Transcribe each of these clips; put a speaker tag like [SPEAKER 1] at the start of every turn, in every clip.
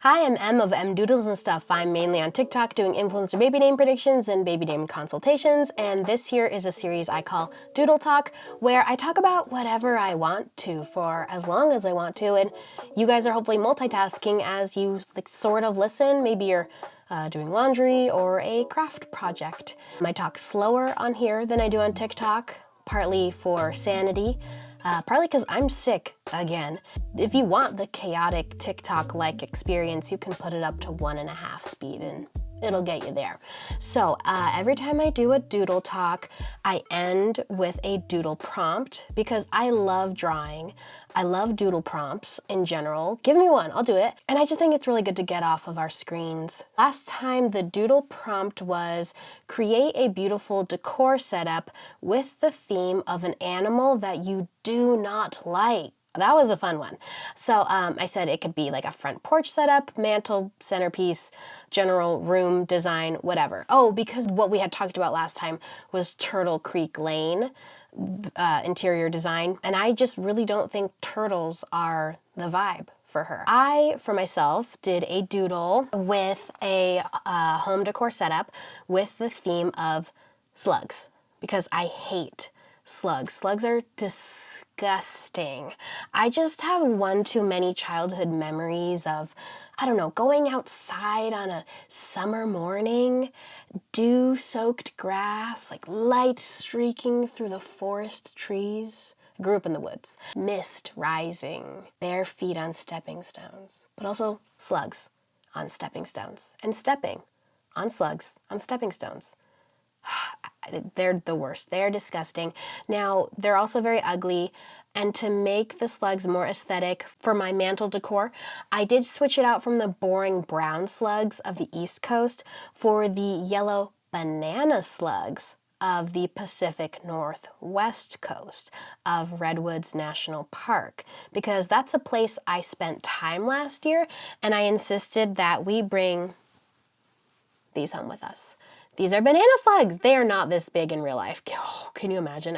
[SPEAKER 1] Hi, I'm Em of M Doodles and Stuff. I'm mainly on TikTok doing influencer baby name predictions and baby name consultations, and this here is a series I call Doodle Talk, where I talk about whatever I want to for as long as I want to, and you guys are hopefully multitasking as you sort of listen. Maybe you're doing laundry or a craft project. I talk slower on here than I do on TikTok, partly for sanity, partly because I'm sick again. If you want the chaotic TikTok-like experience, you can put it up to 1.5 speed and it'll get you there. So every time I do a doodle talk, I end with a doodle prompt because I love drawing. I love doodle prompts in general. Give me one, I'll do it. And I just think it's really good to get off of our screens. Last time the doodle prompt was create a beautiful decor setup with the theme of an animal that you do not like. That was a fun one. So I said it could be like a front porch setup, mantle, centerpiece, general room design, whatever. Oh, because what we had talked about last time was Turtle Creek Lane interior design, and I just really don't think turtles are the vibe for her. I, for myself, did a doodle with a home decor setup with the theme of slugs, because I hate slugs. Slugs are disgusting. I just have one too many childhood memories of, I don't know, going outside on a summer morning, dew-soaked grass, like light streaking through the forest trees. I grew up in the woods. Mist rising, bare feet on stepping stones, but also slugs on stepping stones, and stepping on slugs on stepping stones. They're the worst. They're disgusting. Now, they're also very ugly, and to make the slugs more aesthetic for my mantle decor, I did switch it out from the boring brown slugs of the East Coast for the yellow banana slugs of the Pacific Northwest coast of Redwoods National Park, because that's a place I spent time last year, and I insisted that we bring these home with us. These are banana slugs. They are not this big in real life. Oh, can you imagine?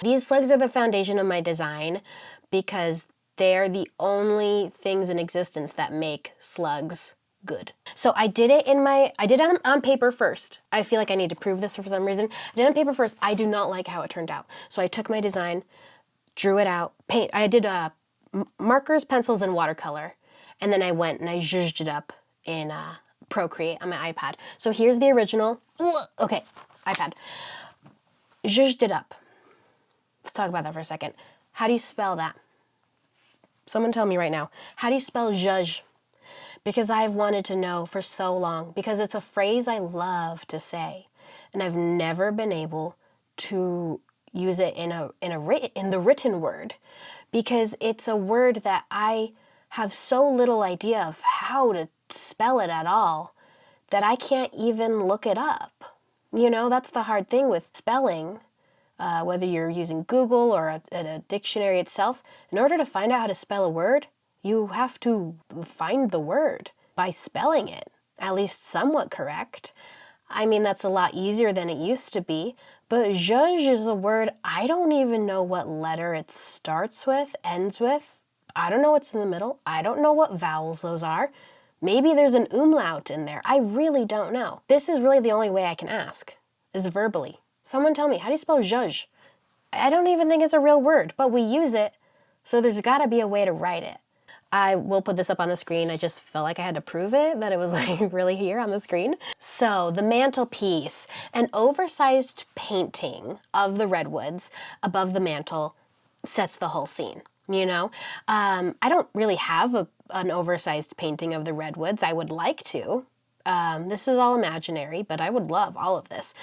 [SPEAKER 1] These slugs are the foundation of my design because they're the only things in existence that make slugs good. So I did it on paper first. I feel like I need to prove this for some reason. I did it on paper first. I do not like how it turned out. So I took my design, drew it out, I did markers, pencils, and watercolor. And then I went and I zhuzhed it up in Procreate on my iPad. So here's the original. Okay, iPad. Zhuzhed it up. Let's talk about that for a second. How do you spell that? Someone tell me right now. How do you spell zhuzh? Because I've wanted to know for so long, because it's a phrase I love to say, and I've never been able to use it in the written word, because it's a word that I have so little idea of how to spell it at all that I can't even look it up. You know, that's the hard thing with spelling, whether you're using Google or a dictionary itself. In order to find out how to spell a word, you have to find the word by spelling it, at least somewhat correct. I mean, that's a lot easier than it used to be, but zhuzh is a word I don't even know what letter it starts with, ends with. I don't know what's in the middle. I don't know what vowels those are. Maybe there's an umlaut in there. I really don't know. This is really the only way I can ask, is verbally. Someone tell me, how do you spell zhuzh? I don't even think it's a real word, but we use it, so there's gotta be a way to write it. I will put this up on the screen. I just felt like I had to prove it, that it was like really here on the screen. So the mantelpiece, an oversized painting of the redwoods above the mantle sets the whole scene. You know, I don't really have an oversized painting of the redwoods. I would like to. This is all imaginary, but I would love all of this.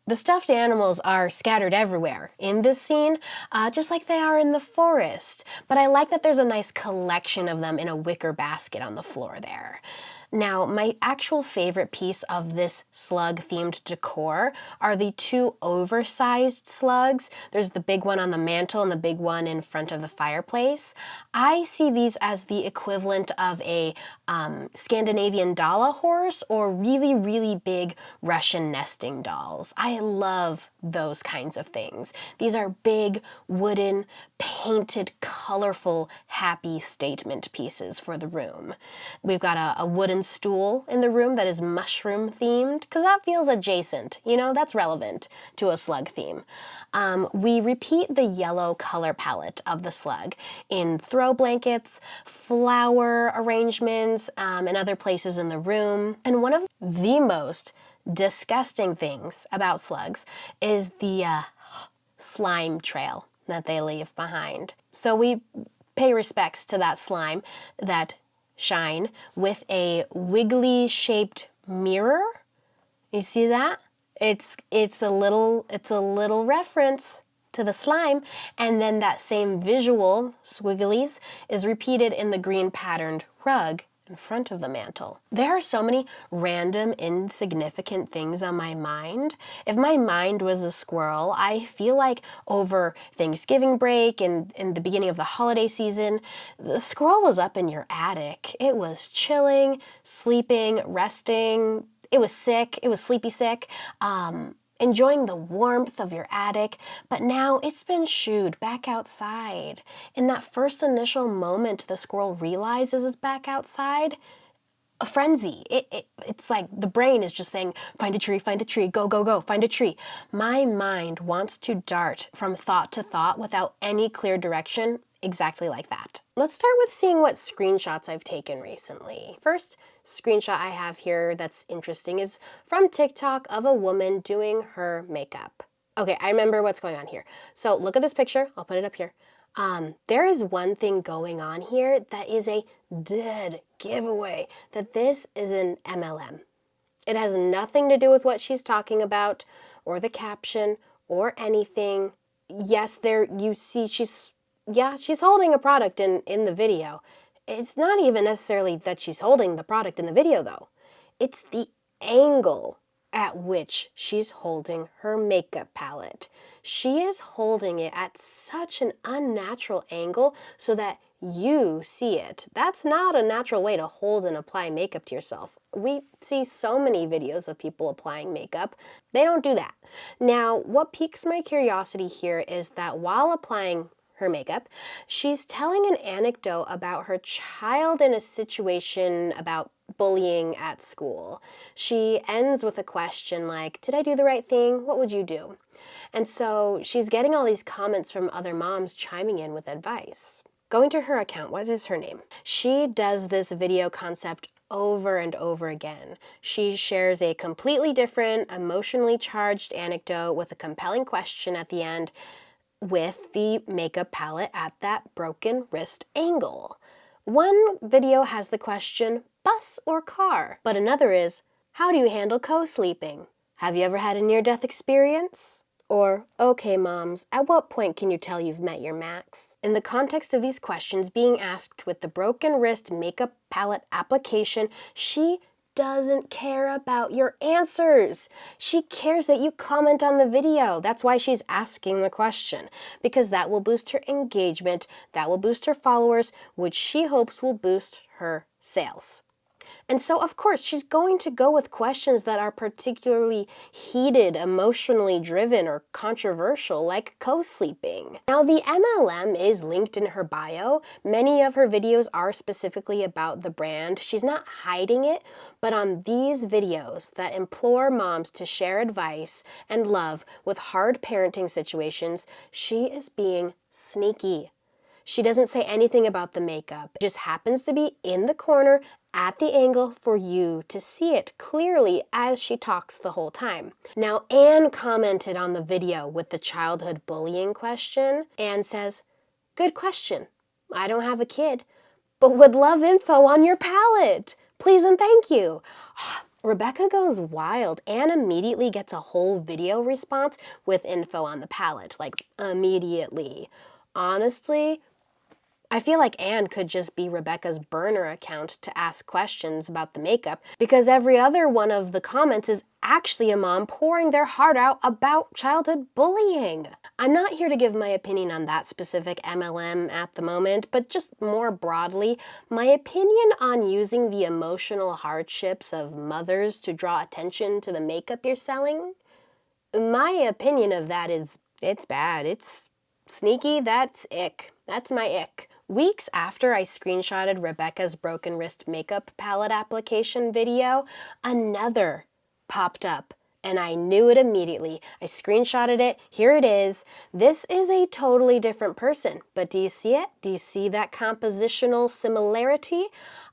[SPEAKER 1] The stuffed animals are scattered everywhere in this scene, just like they are in the forest. But I like that there's a nice collection of them in a wicker basket on the floor there. Now, my actual favorite piece of this slug-themed decor are the two oversized slugs. There's the big one on the mantle and the big one in front of the fireplace. I see these as the equivalent of a Scandinavian doll horse or really, really big Russian nesting dolls. I I love those kinds of things. These are big, wooden, painted, colorful, happy statement pieces for the room. We've got a wooden stool in the room that is mushroom themed, because that feels adjacent, you know, that's relevant to a slug theme. We repeat the yellow color palette of the slug in throw blankets, flower arrangements, and other places in the room. And one of the most disgusting things about slugs is the slime trail that they leave behind. So we pay respects to that slime, that shine, with a wiggly shaped mirror. You see that? It's a little reference to the slime, and then that same visual, swigglies, is repeated in the green patterned rug in front of the mantle. There are so many random, insignificant things on my mind. If my mind was a squirrel, I feel like over Thanksgiving break and in the beginning of the holiday season, the squirrel was up in your attic. It was chilling, sleeping, resting. It was sick. It was sleepy sick. Enjoying the warmth of your attic, but now it's been shooed back outside. In that first initial moment the squirrel realizes it's back outside, a frenzy. It's like the brain is just saying, find a tree, go, go, go, find a tree. My mind wants to dart from thought to thought without any clear direction, exactly like that. Let's start with seeing what screenshots I've taken recently. First screenshot I have here that's interesting is from TikTok of a woman doing her makeup. Okay, I remember what's going on here. So look at this picture. I'll put it up here. There is one thing going on here that is a dead giveaway that this is an MLM. It has nothing to do with what she's talking about or the caption or anything. Yes, there you see she's holding a product in the video. It's not even necessarily that she's holding the product in the video though. It's the angle at which she's holding her makeup palette. She is holding it at such an unnatural angle so that you see it. That's not a natural way to hold and apply makeup to yourself. We see so many videos of people applying makeup. They don't do that. Now, what piques my curiosity here is that while applying her makeup, she's telling an anecdote about her child in a situation about bullying at school. She ends with a question like, did I do the right thing? What would you do? And so she's getting all these comments from other moms chiming in with advice. Going to her account, what is her name? She does this video concept over and over again. She shares a completely different, emotionally charged anecdote with a compelling question at the end, with the makeup palette at that broken wrist angle. One video has the question, bus or car? But another is, how do you handle co-sleeping? Have you ever had a near-death experience? Or, okay moms, at what point can you tell you've met your max? In the context of these questions being asked with the broken wrist makeup palette application, she doesn't care about your answers. She cares that you comment on the video. That's why she's asking the question, because that will boost her engagement, that will boost her followers, which she hopes will boost her sales. And so, of course, she's going to go with questions that are particularly heated, emotionally driven, or controversial, like co-sleeping. Now, the MLM is linked in her bio. Many of her videos are specifically about the brand. She's not hiding it, but on these videos that implore moms to share advice and love with hard parenting situations, she is being sneaky. She doesn't say anything about the makeup. It just happens to be in the corner at the angle for you to see it clearly as she talks the whole time. Now, Anne commented on the video with the childhood bullying question. Anne says, good question. I don't have a kid, but would love info on your palette. Please and thank you. Rebecca goes wild. Anne immediately gets a whole video response with info on the palette, like immediately. Honestly, I feel like Anne could just be Rebecca's burner account to ask questions about the makeup, because every other one of the comments is actually a mom pouring their heart out about childhood bullying. I'm not here to give my opinion on that specific MLM at the moment, but just more broadly, my opinion on using the emotional hardships of mothers to draw attention to the makeup you're selling My opinion of that is it's bad. It's sneaky. That's ick. That's my ick. Weeks after I screenshotted Rebecca's broken wrist makeup palette application video, another popped up. And I knew it immediately. I screenshotted it. Here it is. This is a totally different person. But do you see it? Do you see that compositional similarity?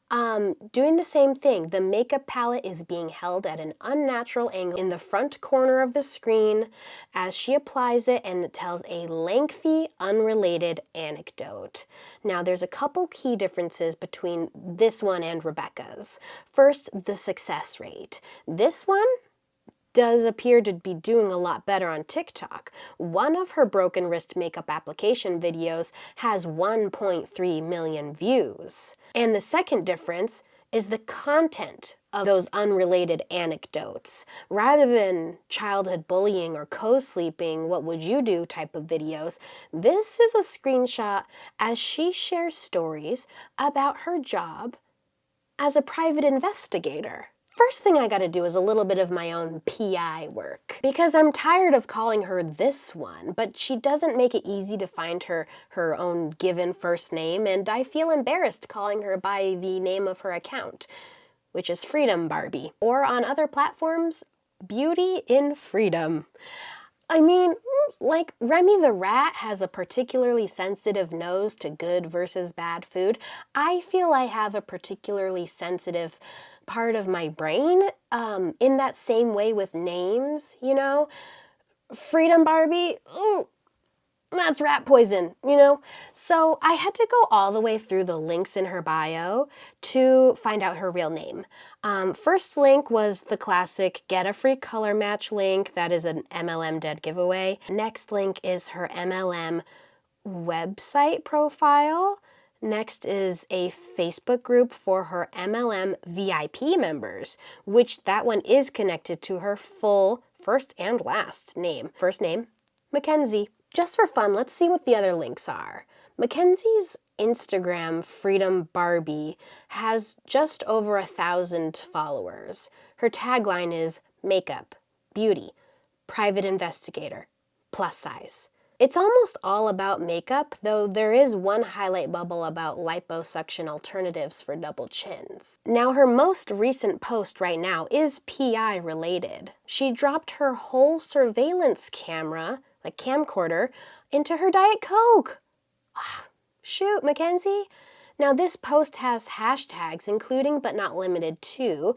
[SPEAKER 1] Doing the same thing. The makeup palette is being held at an unnatural angle in the front corner of the screen as she applies it, and it tells a lengthy, unrelated anecdote. Now, there's a couple key differences between this one and Rebecca's. First, the success rate. This one does appear to be doing a lot better on TikTok. One of her broken wrist makeup application videos has 1.3 million views. And the second difference is the content of those unrelated anecdotes. Rather than childhood bullying or co-sleeping, what would you do type of videos, this is a screenshot as she shares stories about her job as a private investigator. First thing I gotta do is a little bit of my own PI work, because I'm tired of calling her this one, but she doesn't make it easy to find her own given first name, and I feel embarrassed calling her by the name of her account, which is Freedom Barbie, or on other platforms, Beauty in Freedom. I mean, like Remy the Rat has a particularly sensitive nose to good versus bad food. I feel I have a particularly sensitive part of my brain in that same way with names, you know? Freedom Barbie, ooh, that's rat poison, you know? So I had to go all the way through the links in her bio to find out her real name. First link was the classic get a free color match link. That is an MLM dead giveaway. Next link is her MLM website profile. Next is a Facebook group for her MLM VIP members, which that one is connected to her full first and last name. First name, Mackenzie. Just for fun, let's see what the other links are. Mackenzie's Instagram, Freedom Barbie, has just over 1,000 followers. Her tagline is makeup, beauty, private investigator, plus size. It's almost all about makeup, though there is one highlight bubble about liposuction alternatives for double chins. Now, her most recent post right now is PI related. She dropped her whole surveillance camera, like camcorder, into her Diet Coke. Shoot, Mackenzie. Now, this post has hashtags, including but not limited to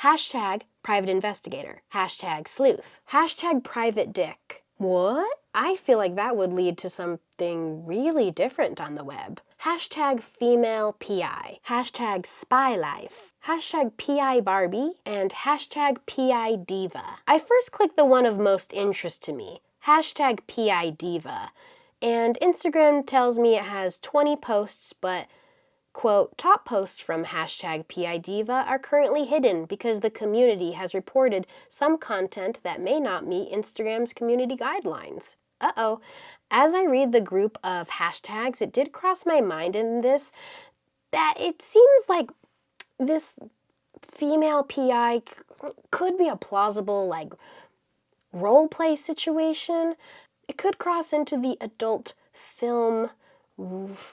[SPEAKER 1] hashtag private investigator, hashtag sleuth, hashtag private dick. What? I feel like that would lead to something really different on the web. Hashtag female PI, hashtag spy life, hashtag PI Barbie, and hashtag PI diva. I first clicked the one of most interest to me, hashtag PI diva, and Instagram tells me it has 20 posts, but quote, top posts from hashtag PI diva are currently hidden because the community has reported some content that may not meet Instagram's community guidelines. Uh-oh. As I read the group of hashtags, it did cross my mind in this that it seems like this female PI could be a plausible, like, role play situation. It could cross into the adult film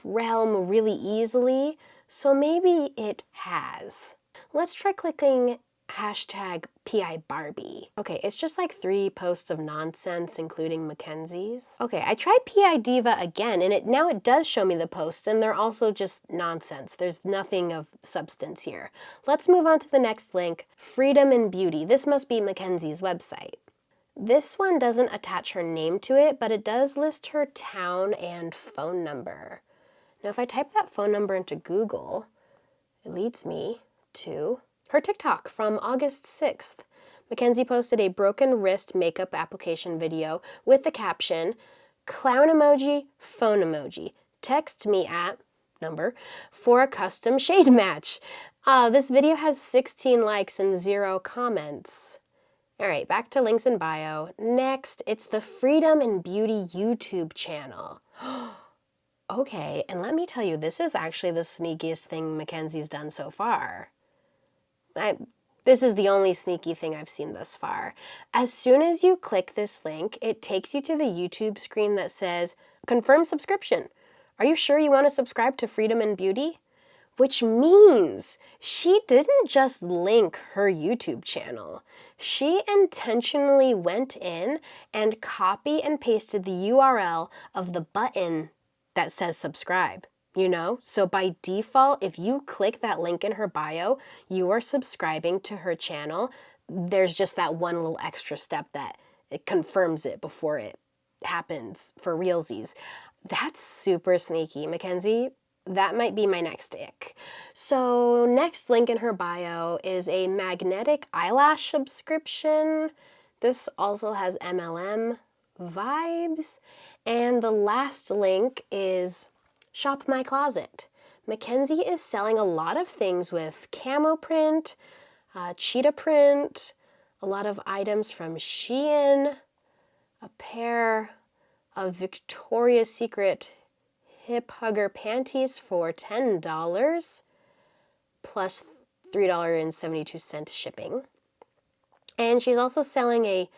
[SPEAKER 1] realm really easily, so maybe it has. Let's try clicking hashtag PI Barbie. Okay, it's just like 3 posts of nonsense, including Mackenzie's. Okay, I tried PI Diva again, and now it does show me the posts, and they're also just nonsense. There's nothing of substance here. Let's move on to the next link, Freedom and Beauty. This must be Mackenzie's website. This one doesn't attach her name to it, but it does list her town and phone number. Now, if I type that phone number into Google, it leads me to her TikTok from August 6th. Mackenzie posted a broken wrist makeup application video with the caption, clown emoji, phone emoji. Text me at number for a custom shade match. This video has 16 likes and 0 comments. All right, back to links in bio. Next, it's the Freedom and Beauty YouTube channel. Okay, and let me tell you, this is actually the sneakiest thing Mackenzie's done so far. This is the only sneaky thing I've seen thus far. As soon as you click this link, it takes you to the YouTube screen that says, confirm subscription. Are you sure you want to subscribe to Freedom and Beauty? Which means she didn't just link her YouTube channel. She intentionally went in and copy and pasted the URL of the button that says subscribe. You know, so by default, if you click that link in her bio, you are subscribing to her channel. There's just that one little extra step that it confirms it before it happens for realsies. That's super sneaky, Mackenzie. That might be my next ick. So next link in her bio is a magnetic eyelash subscription. This also has MLM vibes. And the last link is Shop My Closet. Mackenzie is selling a lot of things with camo print, cheetah print, a lot of items from Shein, a pair of Victoria's Secret hip hugger panties for $10 plus $3.72 shipping. And she's also selling a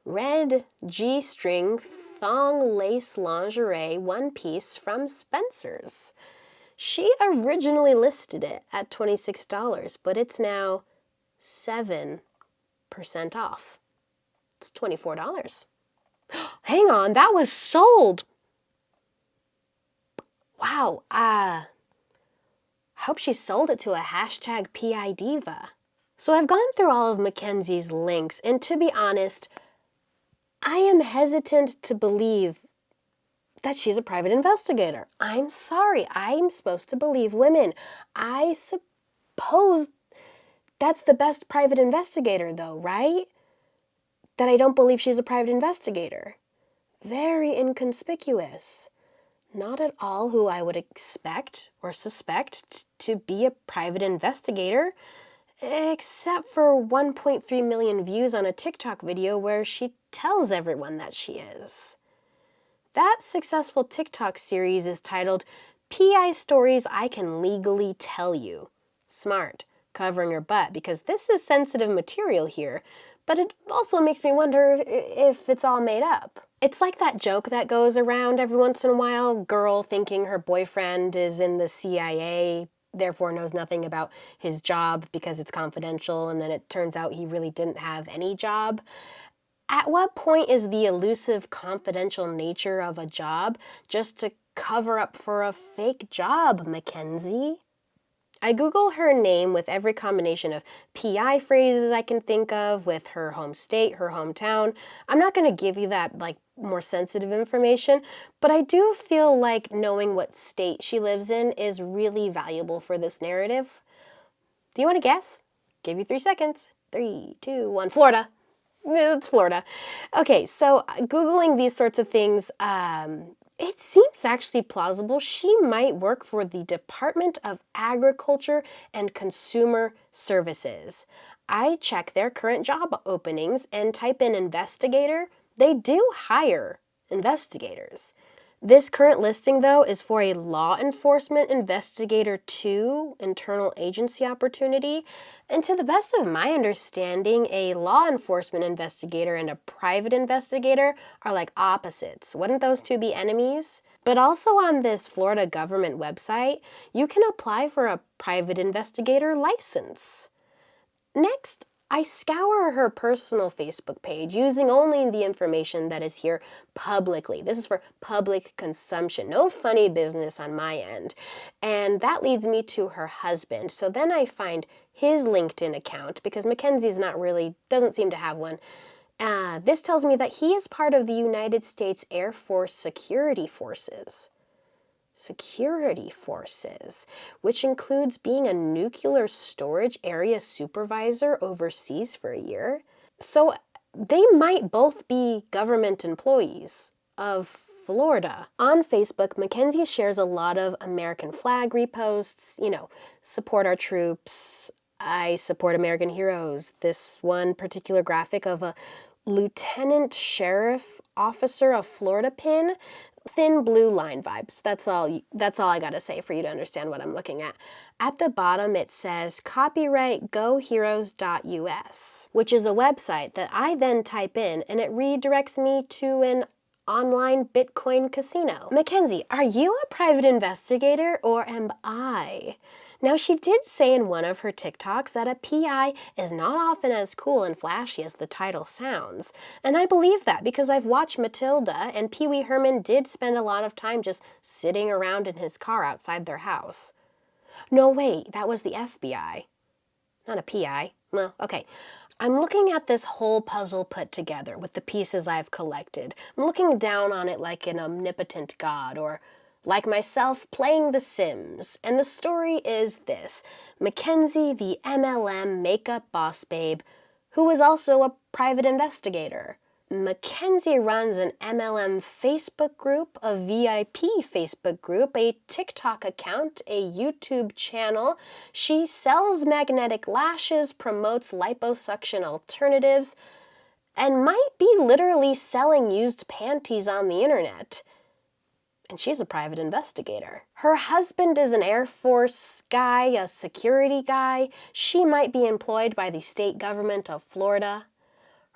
[SPEAKER 1] red G-string thong lace lingerie one piece from Spencer's. She originally listed it at $26, but it's now 7% off. It's $24. Hang on, that was sold. Wow, I hope she sold it to a hashtag PI diva. So I've gone through all of Mackenzie's links, and to be honest, I am hesitant to believe that she's a private investigator. I'm sorry, I'm supposed to believe women. I suppose that's the best private investigator though, right? That I don't believe she's a private investigator. Very inconspicuous. Not at all who I would expect or suspect to be a private investigator, except for 1.3 million views on a TikTok video where she tells everyone that she is. That successful TikTok series is titled PI Stories I Can Legally Tell You. Smart, covering her butt, because this is sensitive material here, but it also makes me wonder if it's all made up. It's like that joke that goes around every once in a while, girl thinking her boyfriend is in the CIA, therefore knows nothing about his job because it's confidential, and then it turns out he really didn't have any job. At what point is the elusive confidential nature of a job just to cover up for a fake job, Mackenzie? I Google her name with every combination of PI phrases I can think of, with her home state, her hometown. I'm not going to give you that, more sensitive information, but I do feel like knowing what state she lives in is really valuable for this narrative. Do you want to guess? Give you 3 seconds. 3, 2, 1. Florida. It's Florida. Okay, so Googling these sorts of things, it seems actually plausible. She might work for the Department of Agriculture and Consumer Services. I check their current job openings and type in investigator. They do hire investigators. This current listing, though, is for a law enforcement investigator 2 internal agency opportunity. And to the best of my understanding, a law enforcement investigator and a private investigator are like opposites. Wouldn't those two be enemies? But also on this Florida government website, you can apply for a private investigator license. Next, I scour her personal Facebook page using only the information that is here publicly. This is for public consumption. No funny business on my end. And that leads me to her husband. So then I find his LinkedIn account, because Mackenzie's doesn't seem to have one. This tells me that he is part of the United States Air Force Security Forces. Security Forces, which includes being a nuclear storage area supervisor overseas for a year. So they might both be government employees of Florida. On Facebook, Mackenzie shares a lot of American flag reposts, support our troops, I support American heroes. This one particular graphic of a Lieutenant Sheriff Officer of Florida pin. Thin blue line vibes. That's all I gotta say for you to understand what I'm looking at. At the bottom it says copyright goheroes.us, which is a website that I then type in and it redirects me to an online Bitcoin casino. Mackenzie, are you a private investigator or am I? Now, she did say in one of her TikToks that a PI is not often as cool and flashy as the title sounds. And I believe that because I've watched Matilda and Pee Wee Herman did spend a lot of time just sitting around in his car outside their house. No, wait, that was the FBI. Not a PI. Well, okay. I'm looking at this whole puzzle put together with the pieces I've collected. I'm looking down on it like an omnipotent god, or like myself playing The Sims. And the story is this: Mackenzie, the MLM makeup boss babe, who is also a private investigator. Mackenzie runs an MLM Facebook group, a VIP Facebook group, a TikTok account, a YouTube channel. She sells magnetic lashes, promotes liposuction alternatives, and might be literally selling used panties on the internet. And she's a private investigator. Her husband is an Air Force guy, a security guy. She might be employed by the state government of Florida.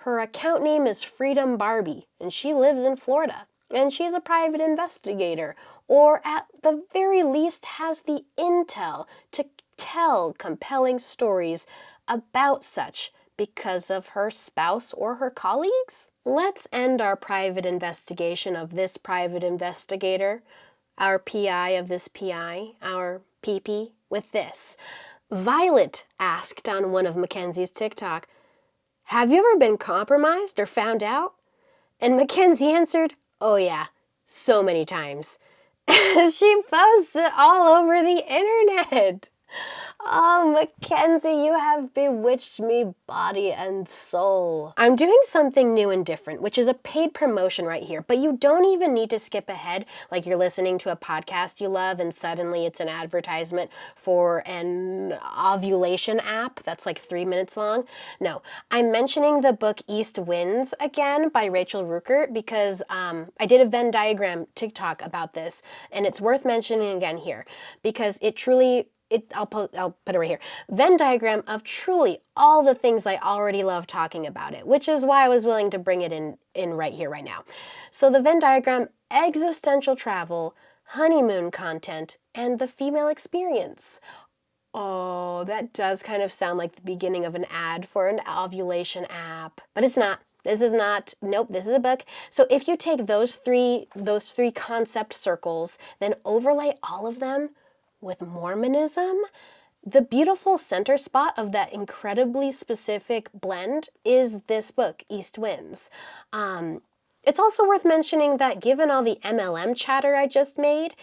[SPEAKER 1] Her account name is Freedom Barbie, and she lives in Florida. And she's a private investigator, or at the very least has the intel to tell compelling stories about such because of her spouse or her colleagues? Let's end our private investigation of this private investigator, our PI of this PI, our PP, with this. Violet asked on one of Mackenzie's TikTok, "Have you ever been compromised or found out?" And Mackenzie answered, "Oh yeah, so many times." She posts it all over the internet. Oh, Mackenzie, you have bewitched me body and soul. I'm doing something new and different, which is a paid promotion right here, but you don't even need to skip ahead like you're listening to a podcast you love and suddenly it's an advertisement for an ovulation app that's like 3 minutes long. No, I'm mentioning the book East Winds again by Rachel Ruckert because I did a Venn diagram TikTok about this, and it's worth mentioning again here because it truly... I'll put it right here. Venn diagram of truly all the things I already love talking about it, which is why I was willing to bring it in right here, right now. So the Venn diagram: existential travel, honeymoon content, and the female experience. Oh, that does kind of sound like the beginning of an ad for an ovulation app, but it's not. This is not, nope, this is a book. So if you take those three concept circles, then overlay all of them with Mormonism, the beautiful center spot of that incredibly specific blend is this book, East Winds. It's also worth mentioning that given all the MLM chatter I just made,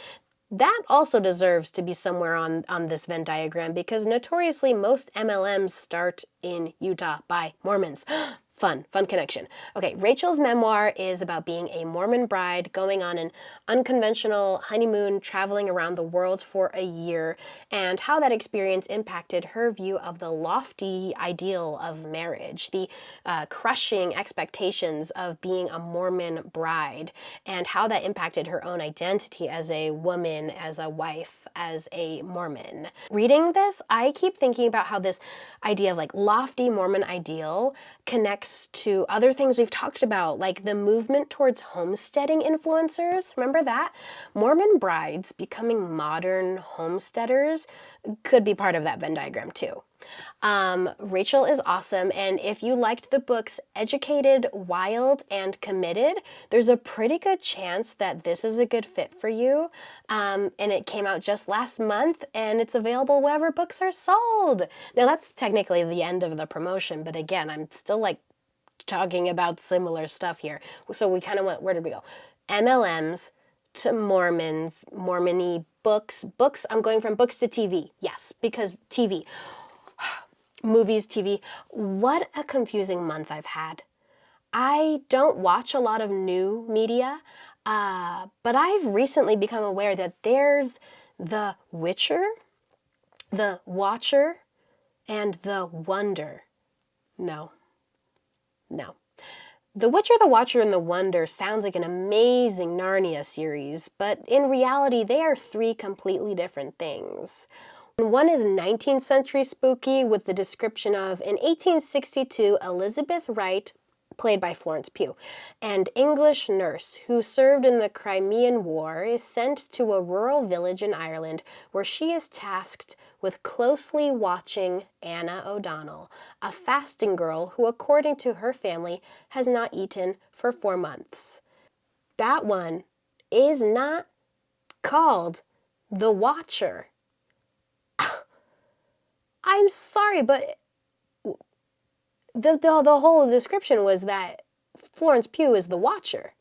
[SPEAKER 1] that also deserves to be somewhere on this Venn diagram because notoriously most MLMs start in Utah by Mormons. Fun connection. Okay, Rachel's memoir is about being a Mormon bride going on an unconventional honeymoon, traveling around the world for a year, and how that experience impacted her view of the lofty ideal of marriage, the crushing expectations of being a Mormon bride, and how that impacted her own identity as a woman, as a wife, as a Mormon. Reading this, I keep thinking about how this idea of like lofty Mormon ideal connects to other things we've talked about, like the movement towards homesteading influencers. Remember that? Mormon brides becoming modern homesteaders could be part of that Venn diagram too. Rachel is awesome, and if you liked the books Educated, Wild, and Committed, there's a pretty good chance that this is a good fit for you. And it came out just last month, and it's available wherever books are sold. Now that's technically the end of the promotion, but again, I'm still like talking about similar stuff here. So we kind of went, where did we go? MLMs to Mormons, Mormon-y books. I'm going from books to TV. Yes, because TV. Movies, TV. What a confusing month I've had. I don't watch a lot of new media, but I've recently become aware that there's The Witcher, The Watcher, and The Wonder. No. The Witcher, the Watcher, and the Wonder sounds like an amazing Narnia series, but in reality, they are three completely different things. One is 19th century spooky with the description of, in 1862, Elizabeth Wright, played by Florence Pugh, an English nurse who served in the Crimean War, is sent to a rural village in Ireland where she is tasked with closely watching Anna O'Donnell, a fasting girl who, according to her family, has not eaten for 4 months. That one is not called The Watcher. I'm sorry, but the whole description was that Florence Pugh is the Watcher.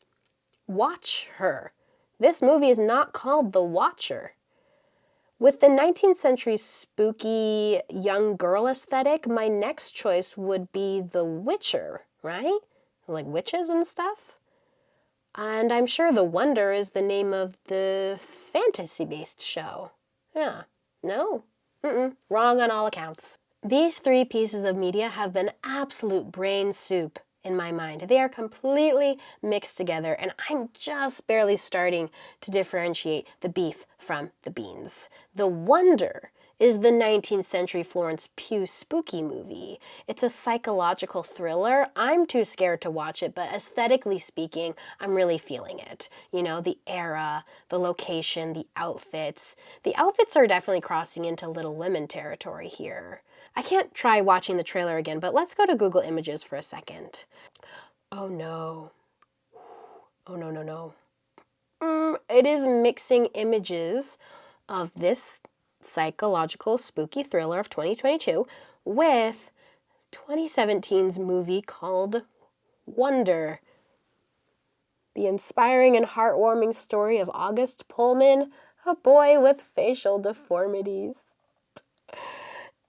[SPEAKER 1] Watch her. This movie is not called The Watcher. With the 19th century spooky young girl aesthetic, my next choice would be The Witcher, right? Like witches and stuff. And I'm sure The Wonder is the name of the fantasy-based show. Yeah. No. Wrong on all accounts. These three pieces of media have been absolute brain soup in my mind. They are completely mixed together, and I'm just barely starting to differentiate the beef from the beans. The Wonder is the 19th century Florence Pugh spooky movie. It's a psychological thriller. I'm too scared to watch it, but aesthetically speaking, I'm really feeling it. You know, the era, the location, the outfits. The outfits are definitely crossing into Little Women territory here. I can't try watching the trailer again, but let's go to Google Images for a second. Oh no. Oh no. It is mixing images of this psychological spooky thriller of 2022 with 2017's movie called Wonder. The inspiring and heartwarming story of August Pullman, a boy with facial deformities.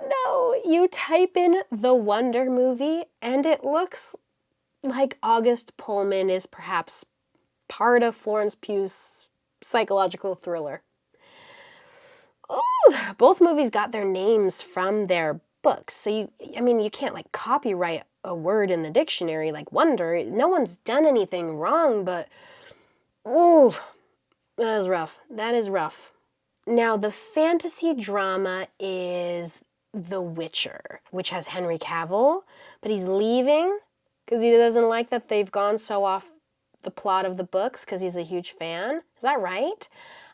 [SPEAKER 1] No, you type in The Wonder movie and it looks like August Pullman is perhaps part of Florence Pugh's psychological thriller. Oh, both movies got their names from their books. So you can't like copyright a word in the dictionary like wonder. No one's done anything wrong, but that is rough. That is rough. Now, the fantasy drama is The Witcher, which has Henry Cavill, but he's leaving because he doesn't like that they've gone so off the plot of the books because he's a huge fan. Is that right?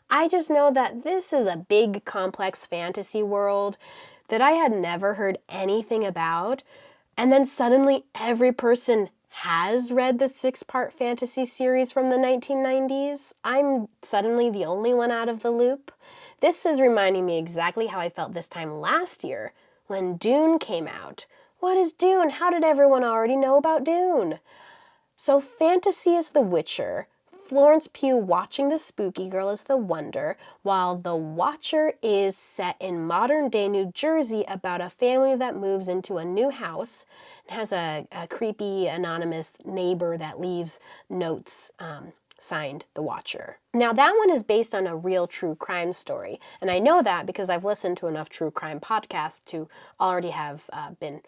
[SPEAKER 1] I just know that this is a big, complex fantasy world that I had never heard anything about, and then suddenly every person has read the 6-part fantasy series from the 1990s. I'm suddenly the only one out of the loop. This is reminding me exactly how I felt this time last year when Dune came out. What is Dune? How did everyone already know about Dune? So fantasy is The Witcher, Florence Pugh watching the spooky girl is The Wonder, while The Watcher is set in modern-day New Jersey about a family that moves into a new house and has a creepy, anonymous neighbor that leaves notes signed The Watcher. Now, that one is based on a real true crime story, and I know that because I've listened to enough true crime podcasts to already have been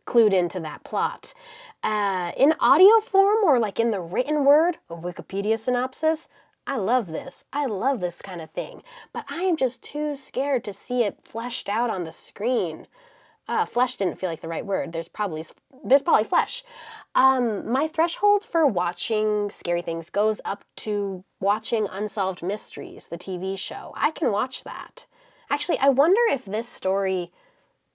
[SPEAKER 1] clued into that plot. In audio form or like in the written word, a Wikipedia synopsis, I love this. I love this kind of thing. But I am just too scared to see it fleshed out on the screen. Flesh didn't feel like the right word. There's probably flesh. My threshold for watching scary things goes up to watching Unsolved Mysteries, the TV show. I can watch that. Actually, I wonder if this story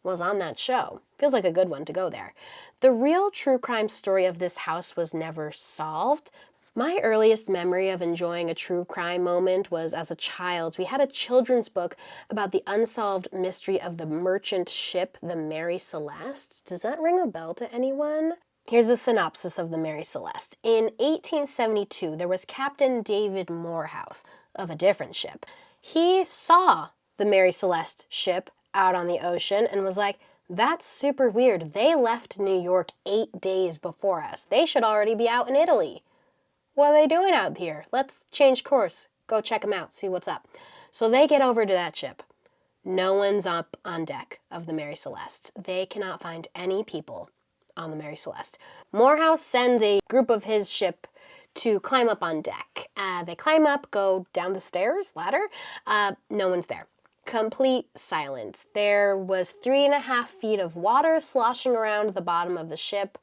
[SPEAKER 1] was on that show. Feels like a good one to go there. The real true crime story of this house was never solved. My earliest memory of enjoying a true crime moment was as a child. We had a children's book about the unsolved mystery of the merchant ship, the Mary Celeste. Does that ring a bell to anyone? Here's a synopsis of the Mary Celeste. In 1872, there was Captain David Morehouse of a different ship. He saw the Mary Celeste ship out on the ocean and was like, that's super weird. They left New York 8 days before us. They should already be out in Italy. What are they doing out here? Let's change course. Go check them out, see what's up. So they get over to that ship. No one's up on deck of the Mary Celeste. They cannot find any people on the Mary Celeste. Morehouse sends a group of his ship to climb up on deck. They climb up, go down the stairs, ladder. No one's there. Complete silence. There was 3.5 feet of water sloshing around the bottom of the ship.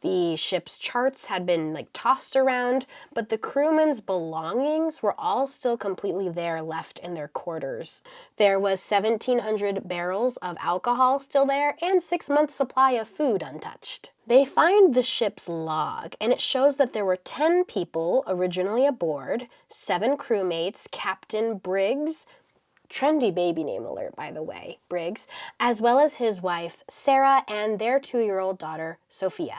[SPEAKER 1] The ship's charts had been tossed around, but the crewmen's belongings were all still completely there, left in their quarters. There was 1,700 barrels of alcohol still there and 6 months' supply of food untouched. They find the ship's log, and it shows that there were 10 people originally aboard, 7 crewmates, Captain Briggs, trendy baby name alert, by the way, Briggs, as well as his wife, Sarah, and their 2-year-old daughter, Sophia.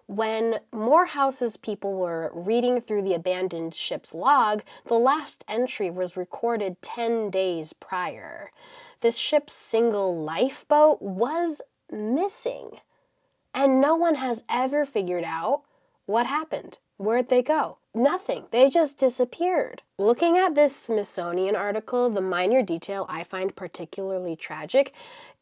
[SPEAKER 1] When Morehouse's people were reading through the abandoned ship's log, the last entry was recorded 10 days prior. This ship's single lifeboat was missing, and no one has ever figured out what happened. Where'd they go? Nothing. They just disappeared. Looking at this Smithsonian article, the minor detail I find particularly tragic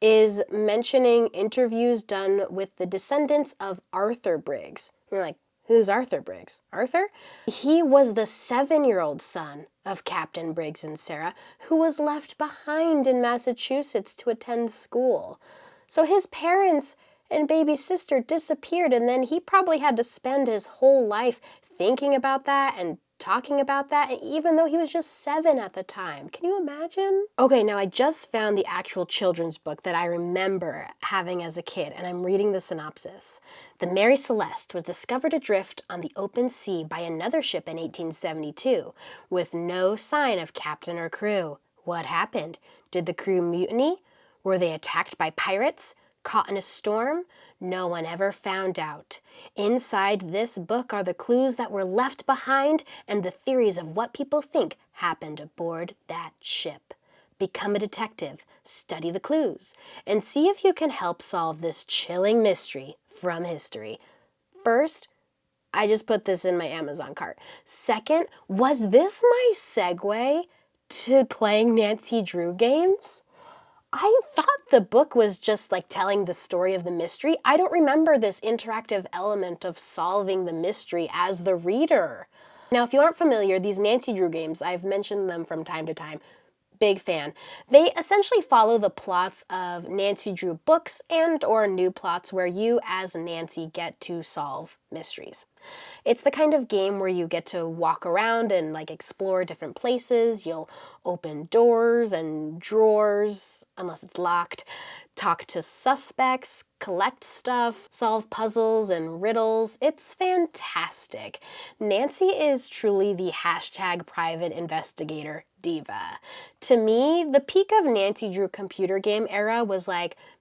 [SPEAKER 1] is mentioning interviews done with the descendants of Arthur Briggs. You're like, who's Arthur Briggs? Arthur? He was the 7-year-old son of Captain Briggs and Sarah, who was left behind in Massachusetts to attend school. So his parents and baby sister disappeared, and then he probably had to spend his whole life thinking about that and talking about that, even though he was just 7 at the time. Can you imagine? Okay, now I just found the actual children's book that I remember having as a kid, and I'm reading the synopsis. The Mary Celeste was discovered adrift on the open sea by another ship in 1872, with no sign of captain or crew. What happened? Did the crew mutiny? Were they attacked by pirates? Caught in a storm? No one ever found out. Inside this book are the clues that were left behind and the theories of what people think happened aboard that ship. Become a detective, study the clues, and see if you can help solve this chilling mystery from history. First, I just put this in my Amazon cart. Second, was this my segue to playing Nancy Drew games? I thought the book was just telling the story of the mystery. I don't remember this interactive element of solving the mystery as the reader. Now, if you aren't familiar, these Nancy Drew games, I've mentioned them from time to time. Big fan. They essentially follow the plots of Nancy Drew books and or new plots where you as Nancy get to solve mysteries. It's the kind of game where you get to walk around and explore different places. You'll open doors and drawers, unless it's locked, talk to suspects, collect stuff, solve puzzles and riddles. It's fantastic. Nancy is truly the hashtag private investigator diva. To me, the peak of Nancy Drew computer game era was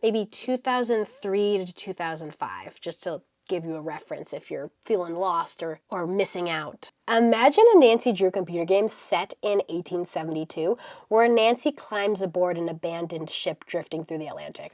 [SPEAKER 1] maybe 2003 to 2005, just to give you a reference if you're feeling lost or missing out. Imagine a Nancy Drew computer game set in 1872 where Nancy climbs aboard an abandoned ship drifting through the Atlantic.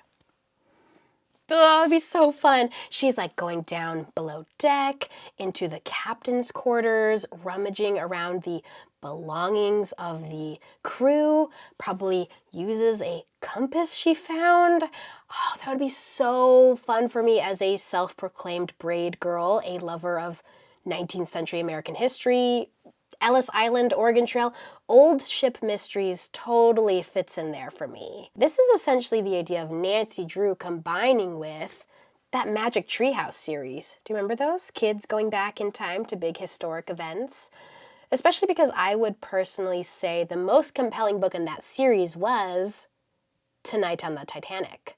[SPEAKER 1] Oh, that'd be so fun. She's going down below deck into the captain's quarters, rummaging around the belongings of the crew, probably uses a compass she found. Oh, that would be so fun for me as a self-proclaimed braid girl, a lover of 19th century American history. Ellis Island, Oregon Trail, old ship mysteries totally fits in there for me. This is essentially the idea of Nancy Drew combining with that Magic Treehouse series. Do you remember those? Kids going back in time to big historic events. Especially because I would personally say the most compelling book in that series was Tonight on the Titanic.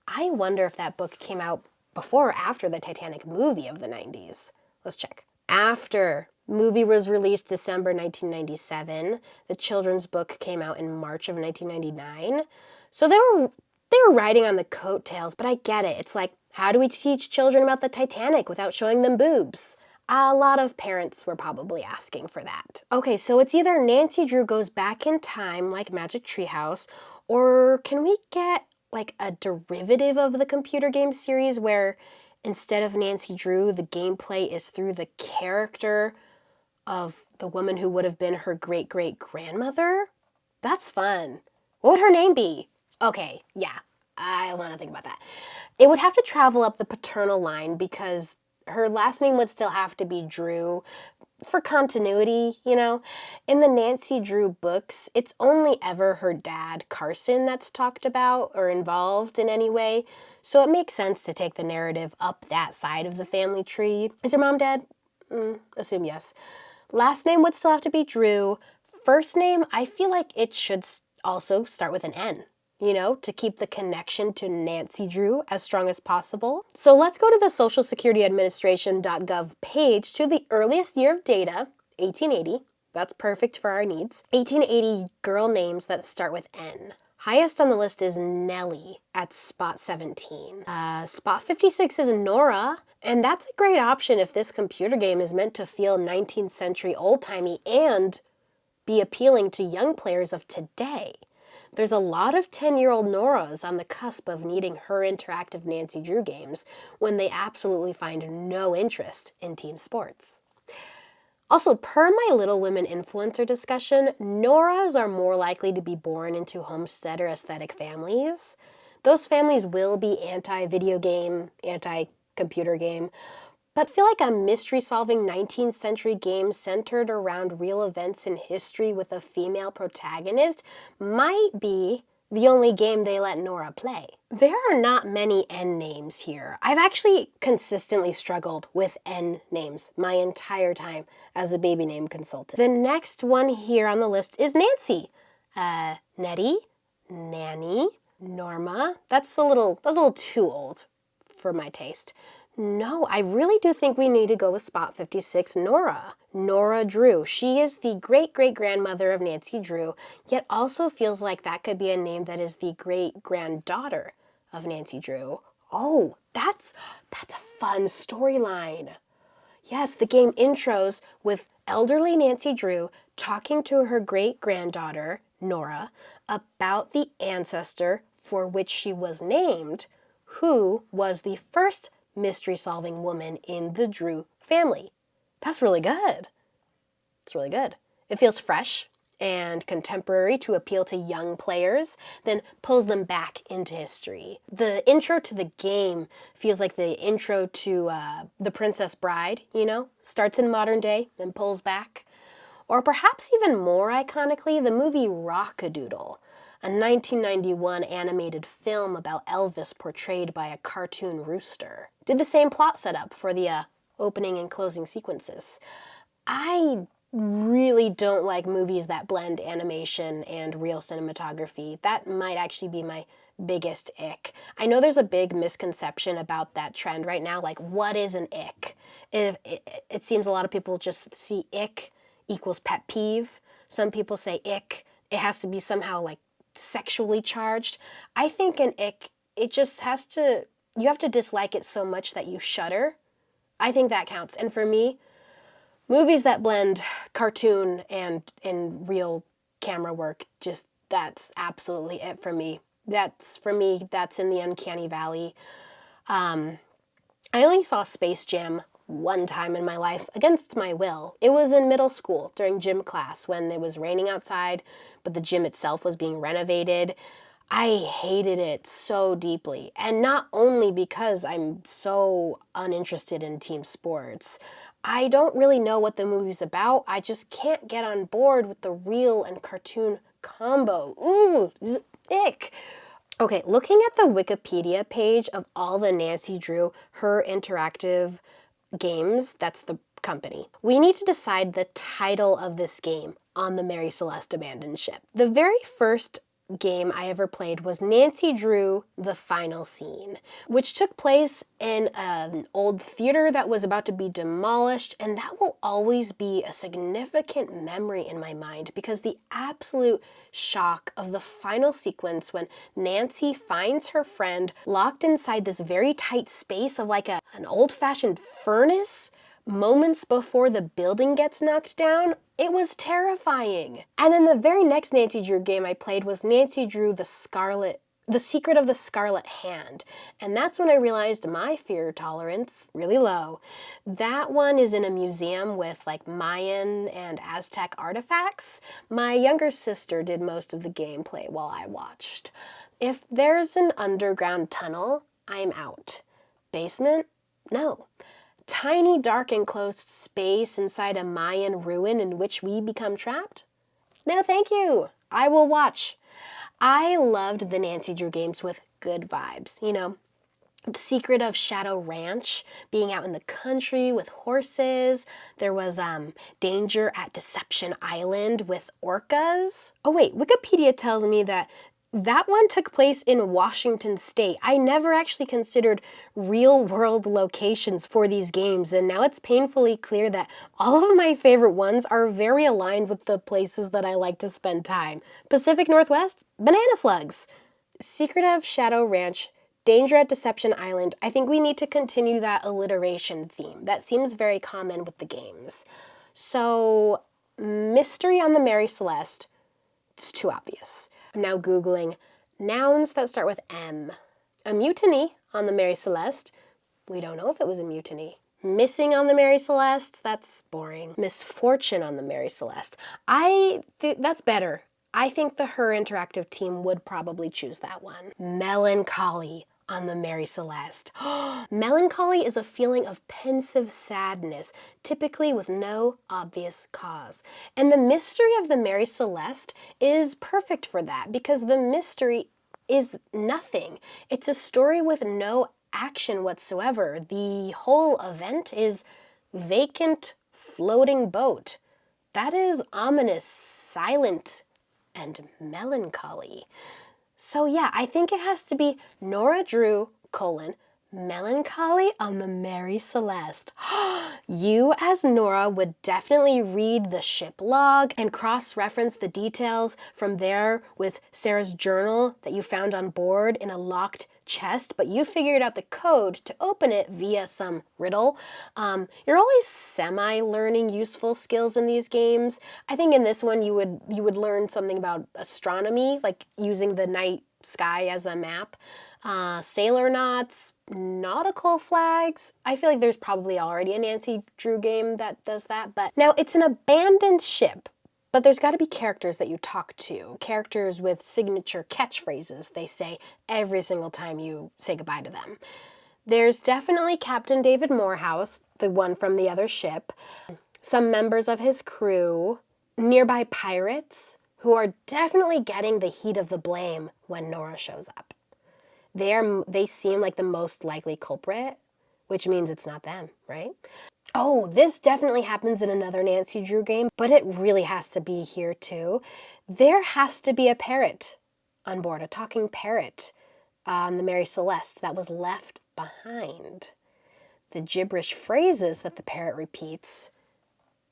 [SPEAKER 1] I wonder if that book came out before or after the Titanic movie of the 90s. Let's check. After. Movie was released December 1997. The children's book came out in March of 1999. So they were riding on the coattails, but I get it. It's how do we teach children about the Titanic without showing them boobs? A lot of parents were probably asking for that. Okay, so it's either Nancy Drew goes back in time like Magic Treehouse, or can we get a derivative of the computer game series where instead of Nancy Drew, the gameplay is through the character of the woman who would have been her great-great-grandmother? That's fun. What would her name be? Okay, yeah, I want to think about that. It would have to travel up the paternal line because her last name would still have to be Drew for continuity, you know? In the Nancy Drew books, it's only ever her dad, Carson, that's talked about or involved in any way, so it makes sense to take the narrative up that side of the family tree. Is her mom dead? Assume yes. Last name would still have to be Drew. First name, I feel like it should also start with an N, you know, to keep the connection to Nancy Drew as strong as possible. So let's go to the Social Security Administration.gov page to the earliest year of data, 1880. That's perfect for our needs. 1880 girl names that start with N. Highest on the list is Nellie at spot 17. Spot 56 is Nora, and that's a great option if this computer game is meant to feel 19th century old-timey and be appealing to young players of today. There's a lot of 10-year-old Noras on the cusp of needing her interactive Nancy Drew games when they absolutely find no interest in team sports. Also, per my Little Women influencer discussion, Noras are more likely to be born into homesteader aesthetic families. Those families will be anti-video game, anti-computer game, but feel like a mystery-solving 19th century game centered around real events in history with a female protagonist might be the only game they let Nora play. There are not many N names here. I've actually consistently struggled with N names my entire time as a baby name consultant. The next one here on the list is Nancy. Nettie, Nanny, Norma. That's a little too old for my taste. No, I really do think we need to go with spot 56, Nora. Nora Drew. She is the great-great-grandmother of Nancy Drew, yet also feels like that could be a name that is the great-granddaughter of Nancy Drew. Oh, that's a fun storyline. Yes, the game intros with elderly Nancy Drew talking to her great-granddaughter, Nora, about the ancestor for which she was named, who was the first mystery-solving woman in the Drew family. That's really good. It's really good. It feels fresh and contemporary to appeal to young players, then pulls them back into history. The intro to the game feels like the intro to The Princess Bride, you know? Starts in modern day, then pulls back. Or perhaps even more iconically, the movie Rock-a-Doodle, a 1991 animated film about Elvis portrayed by a cartoon rooster. Did the same plot setup for the opening and closing sequences. I really don't like movies that blend animation and real cinematography. That might actually be my biggest ick. I know there's a big misconception about that trend right now, like what is an ick? It seems a lot of people just see ick equals pet peeve. Some people say ick, it has to be somehow like sexually charged. I think an ick, it just has to, you have to dislike it so much that you shudder. I think that counts. And for me, movies that blend cartoon and real camera work, just that's absolutely it for me. That's in the uncanny valley. I only saw Space Jam one time in my life against my will. It was in middle school during gym class when it was raining outside, but the gym itself was being renovated. I hated it so deeply, and not only because I'm so uninterested in team sports. I don't really know what the movie's about. I just can't get on board with the real and cartoon combo. Ooh, ick. Okay, looking at the Wikipedia page of all the Nancy Drew, her interactive games, that's the company. We need to decide the title of this game on the Mary Celeste Abandoned Ship. The very first game I ever played was Nancy Drew: The Final Scene, which took place in an old theater that was about to be demolished, and that will always be a significant memory in my mind because the absolute shock of the final sequence when Nancy finds her friend locked inside this very tight space of like an old-fashioned furnace moments before the building gets knocked down, it was terrifying. And then the very next Nancy Drew game I played was Nancy Drew: The Secret of the Scarlet Hand. And that's when I realized my fear tolerance really low. That one is in a museum with like Mayan and Aztec artifacts. My younger sister did most of the gameplay while I watched. If there's an underground tunnel, I'm out. Basement? No. Tiny, dark, enclosed space inside a Mayan ruin in which we become trapped? No, thank you. I will watch. I loved the Nancy Drew games with good vibes. You know, The Secret of Shadow Ranch, being out in the country with horses. There was Danger at Deception Island with orcas. Oh wait, Wikipedia tells me that one took place in Washington State. I never actually considered real-world locations for these games, and now it's painfully clear that all of my favorite ones are very aligned with the places that I like to spend time. Pacific Northwest, banana slugs. Secret of Shadow Ranch, Danger at Deception Island. I think we need to continue that alliteration theme. That seems very common with the games. So, Mystery on the Mary Celeste. It's too obvious. I'm now Googling nouns that start with M. A mutiny on the Mary Celeste. We don't know if it was a mutiny. Missing on the Mary Celeste. That's boring. Misfortune on the Mary Celeste. That's better. I think the Her Interactive team would probably choose that one. Melancholy on the Mary Celeste. Melancholy is a feeling of pensive sadness, typically with no obvious cause. And the mystery of the Mary Celeste is perfect for that, because the mystery is nothing. It's a story with no action whatsoever. The whole event is vacant, floating boat. That is ominous, silent, and melancholy. So yeah, I think it has to be Nora Drew, Melancholy on the Mary Celeste. You, as Nora, would definitely read the ship log and cross-reference the details from there with Sarah's journal that you found on board in a locked chest, but you figured out the code to open it via some riddle. You're always semi-learning useful skills in these games. I think in this one you would learn something about astronomy, like using the night sky as a map. Sailor knots, nautical flags. I feel like there's probably already a Nancy Drew game that does that, but now it's an abandoned ship. But there's got to be characters that you talk to, characters with signature catchphrases they say every single time you say goodbye to them. There's definitely Captain David Morehouse, the one from the other ship, some members of his crew, nearby pirates, who are definitely getting the heat of the blame when Nora shows up. They seem like the most likely culprit, which means it's not them, right? Oh, this definitely happens in another Nancy Drew game, but it really has to be here too. There has to be a parrot on board, a talking parrot on the Mary Celeste that was left behind. The gibberish phrases that the parrot repeats,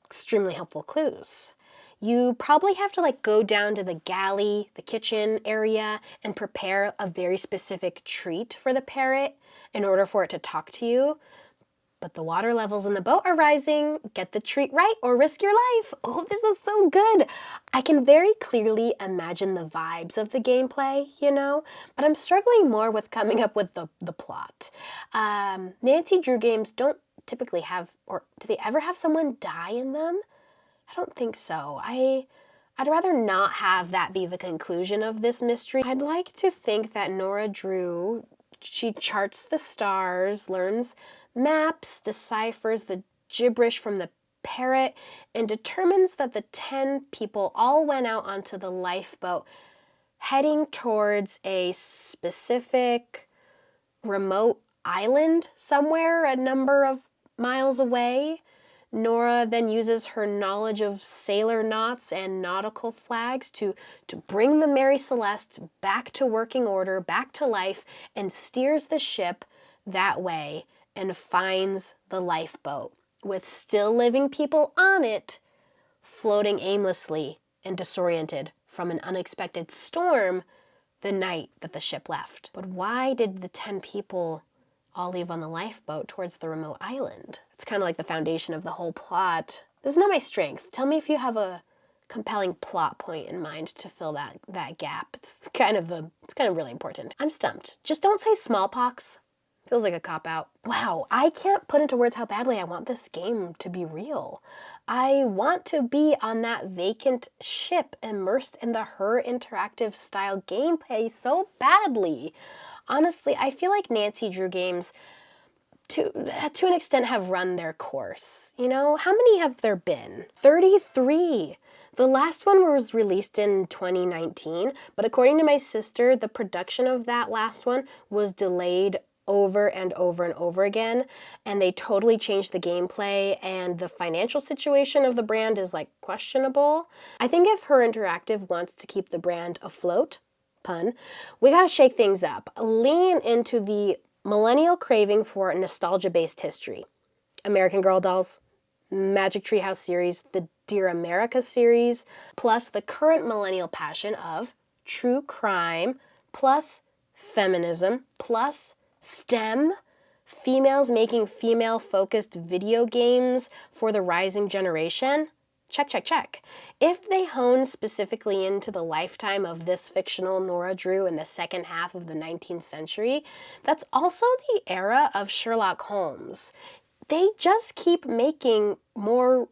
[SPEAKER 1] extremely helpful clues. You probably have to go down to the galley, the kitchen area, and prepare a very specific treat for the parrot in order for it to talk to you. But the water levels in the boat are rising. Get the treat right or risk your life. Oh, this is so good. I can very clearly imagine the vibes of the gameplay, but I'm struggling more with coming up with the plot. Nancy Drew games don't typically have, or do they ever have someone die in them? I don't think so. I'd rather not have that be the conclusion of this mystery. I'd like to think that Nora Drew, she charts the stars, learns maps, deciphers the gibberish from the parrot, and determines that the 10 people all went out onto the lifeboat heading towards a specific remote island somewhere a number of miles away. Nora then uses her knowledge of sailor knots and nautical flags to bring the Mary Celeste back to working order, back to life, and steers the ship that way and finds the lifeboat with still living people on it, floating aimlessly and disoriented from an unexpected storm the night that the ship left. But why did the 10 people all leave on the lifeboat towards the remote island? It's kind of like the foundation of the whole plot. This is not my strength. Tell me if you have a compelling plot point in mind to fill that gap. It's kind of really important. I'm stumped. Just don't say smallpox. Feels like a cop-out. Wow, I can't put into words how badly I want this game to be real. I want to be on that vacant ship immersed in the Her interactive style gameplay so badly. Honestly, I feel like Nancy Drew games to an extent have run their course. You know, how many have there been? 33. The last one was released in 2019, but according to my sister, the production of that last one was delayed over and over and over again, and they totally changed the gameplay, and the financial situation of the brand is like questionable. I think if Her Interactive wants to keep the brand afloat, pun, we gotta shake things up. Lean into the millennial craving for nostalgia-based history. American Girl dolls, Magic Treehouse series, the Dear America series, plus the current millennial passion of true crime, plus feminism, plus STEM, females making female-focused video games for the rising generation. Check, check, check. If they hone specifically into the lifetime of this fictional Nora Drew in the second half of the 19th century, that's also the era of Sherlock Holmes. They just keep making more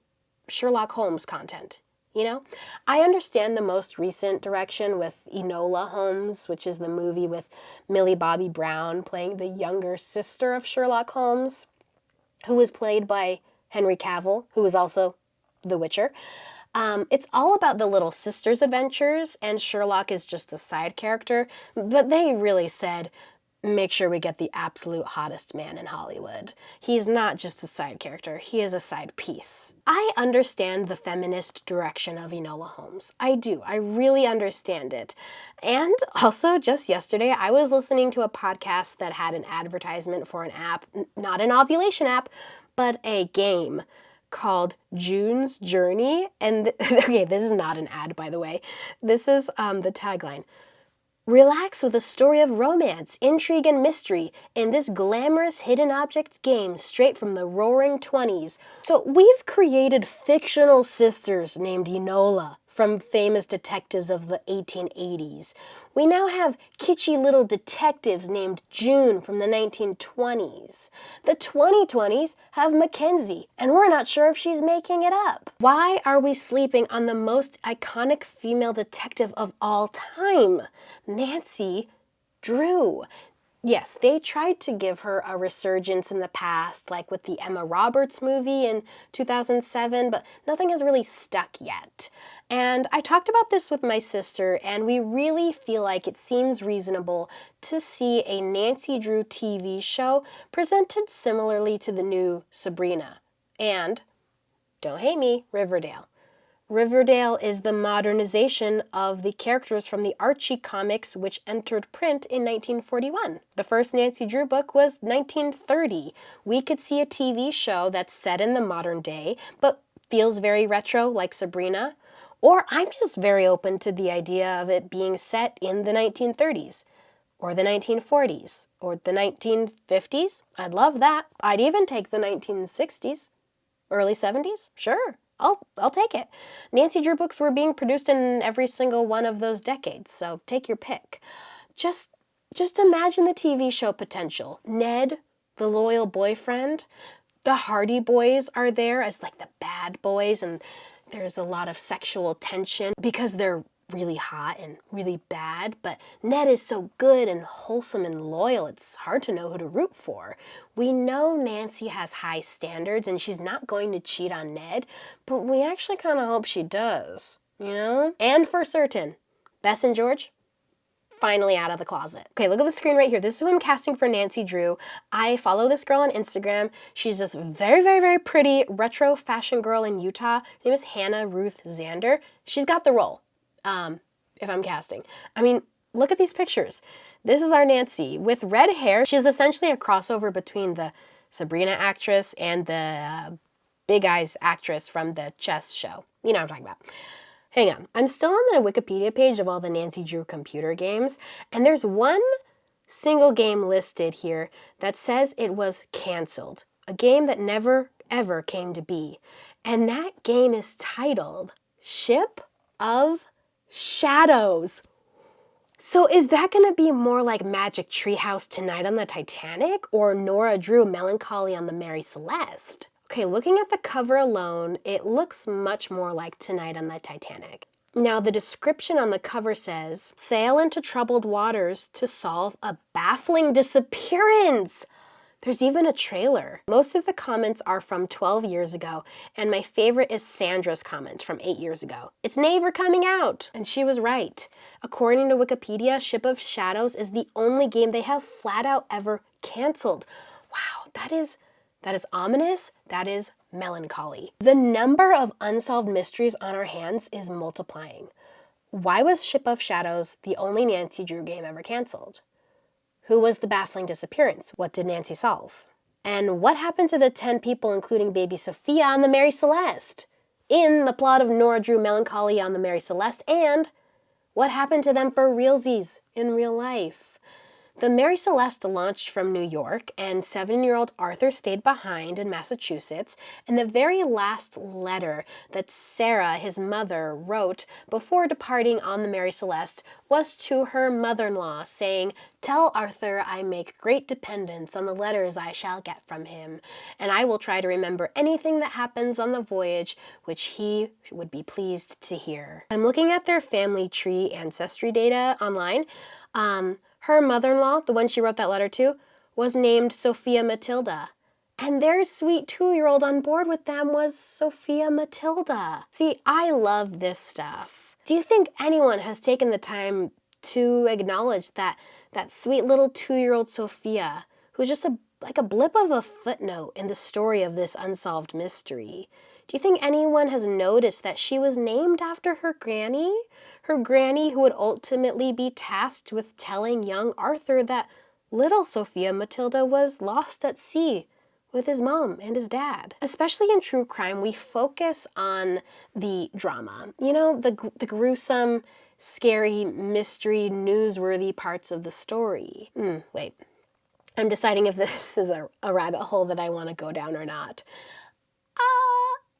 [SPEAKER 1] Sherlock Holmes content, you know? I understand the most recent direction with Enola Holmes, which is the movie with Millie Bobby Brown playing the younger sister of Sherlock Holmes, who was played by Henry Cavill, who was also The Witcher. It's all about the little sister's adventures, and Sherlock is just a side character, but they really said, make sure we get the absolute hottest man in Hollywood. He's not just a side character, he is a side piece. I understand the feminist direction of Enola Holmes. I do. I really understand it. And also, just yesterday, I was listening to a podcast that had an advertisement for an app, not an ovulation app, but a game called June's Journey. And okay, this is not an ad, by the way. This is the tagline. Relax with a story of romance, intrigue, and mystery in this glamorous hidden objects game straight from the roaring 20s. So we've created fictional sisters named Enola from famous detectives of the 1880s. We now have kitschy little detectives named June from the 1920s. The 2020s have Mackenzie, and we're not sure if she's making it up. Why are we sleeping on the most iconic female detective of all time? Nancy Drew. Yes, they tried to give her a resurgence in the past, like with the Emma Roberts movie in 2007, but nothing has really stuck yet. And I talked about this with my sister, and we really feel like it seems reasonable to see a Nancy Drew TV show presented similarly to the new Sabrina and, don't hate me, Riverdale. Riverdale is the modernization of the characters from the Archie comics, which entered print in 1941. The first Nancy Drew book was 1930. We could see a TV show that's set in the modern day, but feels very retro, like Sabrina. Or I'm just very open to the idea of it being set in the 1930s, or the 1940s, or the 1950s. I'd love that. I'd even take the 1960s, early 70s, sure. I'll take it. Nancy Drew books were being produced in every single one of those decades, so take your pick. Just imagine the TV show potential. Ned, the loyal boyfriend, the Hardy Boys are there as like the bad boys, and there's a lot of sexual tension because they're really hot and really bad, but Ned is so good and wholesome and loyal, it's hard to know who to root for. We know Nancy has high standards and she's not going to cheat on Ned, but we actually kind of hope she does, you know? And for certain, Bess and George, finally out of the closet. Okay, look at the screen right here. This is who I'm casting for Nancy Drew. I follow this girl on Instagram. She's this very, very, very pretty retro fashion girl in Utah. Her name is Hannah Ruth Zander. She's got the role. If I'm casting. I mean, look at these pictures. This is our Nancy with red hair. She's essentially a crossover between the Sabrina actress and the Big Eyes actress from the chess show. You know what I'm talking about. Hang on. I'm still on the Wikipedia page of all the Nancy Drew computer games, and there's one single game listed here that says it was canceled. A game that never, ever came to be. And that game is titled Ship of Shadows. So is that gonna be more like Magic Treehouse Tonight on the Titanic or Nora Drew Melancholy on the Mary Celeste? Okay, looking at the cover alone, it looks much more like Tonight on the Titanic. Now, the description on the cover says, sail into troubled waters to solve a baffling disappearance. There's even a trailer. Most of the comments are from 12 years ago, and my favorite is Sandra's comment from 8 years ago. It's never coming out! And she was right. According to Wikipedia, Ship of Shadows is the only game they have flat out ever canceled. Wow, that is ominous. That is melancholy. The number of unsolved mysteries on our hands is multiplying. Why was Ship of Shadows the only Nancy Drew game ever canceled? Who was the baffling disappearance? What did Nancy solve? And what happened to the 10 people, including baby Sophia, on the Mary Celeste? In the plot of Nora Drew Melancholy on the Mary Celeste, and what happened to them for realsies in real life? The Mary Celeste launched from New York, and 7-year-old Arthur stayed behind in Massachusetts, and the very last letter that Sarah, his mother, wrote before departing on the Mary Celeste was to her mother-in-law, saying, "Tell Arthur I make great dependence on the letters I shall get from him, and I will try to remember anything that happens on the voyage which he would be pleased to hear." I'm looking at their family tree ancestry data online. Her mother-in-law, the one she wrote that letter to, was named Sophia Matilda. And their sweet 2-year-old on board with them was Sophia Matilda. See, I love this stuff. Do you think anyone has taken the time to acknowledge that sweet little 2-year-old Sophia, who's just like a blip of a footnote in the story of this unsolved mystery? Do you think anyone has noticed that she was named after her granny? Her granny who would ultimately be tasked with telling young Arthur that little Sophia Matilda was lost at sea with his mom and his dad. Especially in true crime, we focus on the drama. You know, the gruesome, scary, mystery, newsworthy parts of the story. Wait. I'm deciding if this is a rabbit hole that I want to go down or not.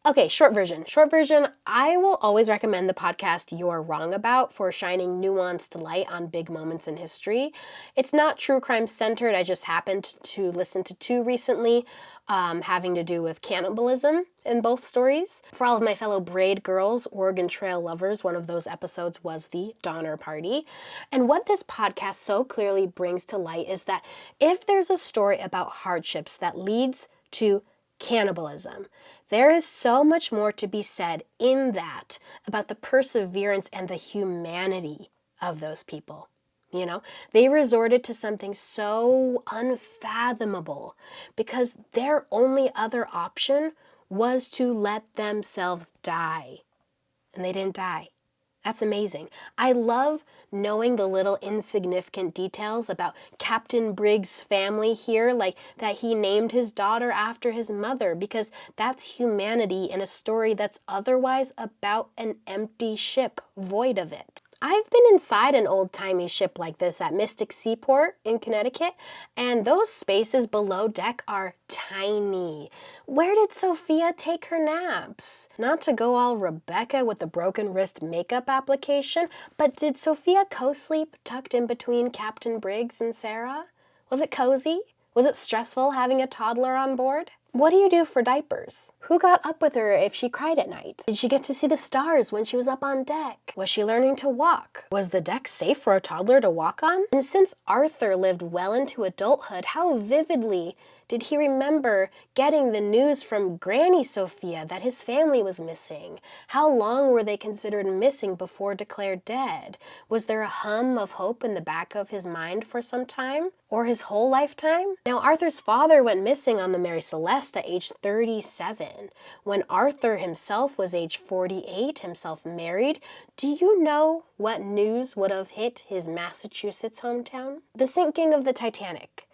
[SPEAKER 1] Okay, short version. I will always recommend the podcast You're Wrong About for shining nuanced light on big moments in history. It's not true crime centered. I just happened to listen to 2 recently, having to do with cannibalism in both stories. For all of my fellow Braid girls, Oregon Trail lovers, one of those episodes was the Donner Party. And what this podcast so clearly brings to light is that if there's a story about hardships that leads to cannibalism, there is so much more to be said in that about the perseverance and the humanity of those people. You know, they resorted to something so unfathomable because their only other option was to let themselves die. And they didn't die. That's amazing. I love knowing the little insignificant details about Captain Briggs' family here, like that he named his daughter after his mother, because that's humanity in a story that's otherwise about an empty ship void of it. I've been inside an old-timey ship like this at Mystic Seaport in Connecticut, and those spaces below deck are tiny. Where did Sophia take her naps? Not to go all Rebecca with the broken wrist makeup application, but did Sophia co-sleep tucked in between Captain Briggs and Sarah? Was it cozy? Was it stressful having a toddler on board? What do you do for diapers? Who got up with her if she cried at night? Did she get to see the stars when she was up on deck? Was she learning to walk? Was the deck safe for a toddler to walk on? And since Arthur lived well into adulthood, how vividly did he remember getting the news from Granny Sophia that his family was missing? How long were they considered missing before declared dead? Was there a hum of hope in the back of his mind for some time? Or his whole lifetime? Now, Arthur's father went missing on the Mary Celeste at age 37. When Arthur himself was age 48, himself married, do you know what news would have hit his Massachusetts hometown? The sinking of the Titanic.